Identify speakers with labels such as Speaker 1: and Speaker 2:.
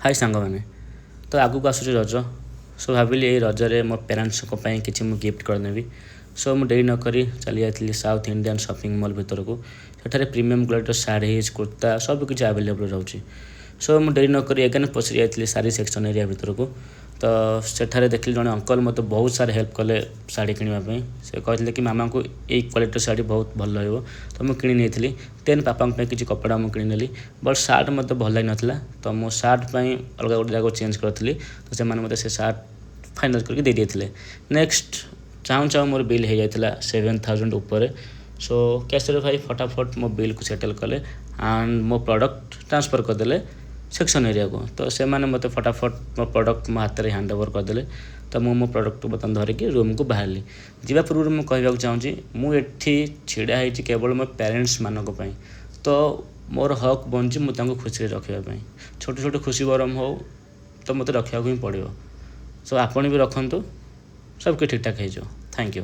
Speaker 1: हाय सांग मैंने तो आगू आसूँ रज सो भाविली ये रजरे मो पेरेन्ट्स किसी मुझे गिफ्ट करदेवी सो मुझे डेरी नक चली जाती साउथ इंडियन शॉपिंग मॉल भीतर को सेठारे प्रीमियम क्वालिटी शाढ़ी कुर्ता सबकि आवेलेबल रोचे सो मुझे डेरी नक एगेन पशि जाती साड़ी सेक्शन एरिया भीतर को तो सेठारे देखली जड़े अंकल मत बहुत सारे हेल्प कले शाढ़ी किनापी से कहते कि मामा को यही क्वालिटी शाढ़ी बहुत भल रहा तो मुझे किणी नहीं देन पापा किसी कपड़ा मुझे किणी बट सार्ट मत भल लगी नाला तो मो सार्ट अलग गोटे जगह चेंज करी तो से मत से सार्ट फाइनाल करके दे देते नेक्स्ट चाहूँ चाहूँ मोर बिल हो जाता 7,000 उपर सो कैसे भाई फटाफट मो बिल को सेटल कले एंड मो प्रोडक्ट ट्रांसफर करदे सेक्शन एरिया को तो से मैंने मत फटाफट मो प्रोडक्ट मो हाथ में हैंड ओवर करदे तो मो प्रोडक्ट बर्तन धरिकी रूम को बाहरली जावा पूर्व मुझे कहवाक चाहूँगी मुझे छिड़ा है केवल मो पेरेन्ट्स मानक तो मोर हक बनची मुझे खुशी रखापी छोट छोट खुशी बरम हो तो मत रखा ही पड़ो सो आपण भी रखु सब ठीक ठाक हो थैंक यू।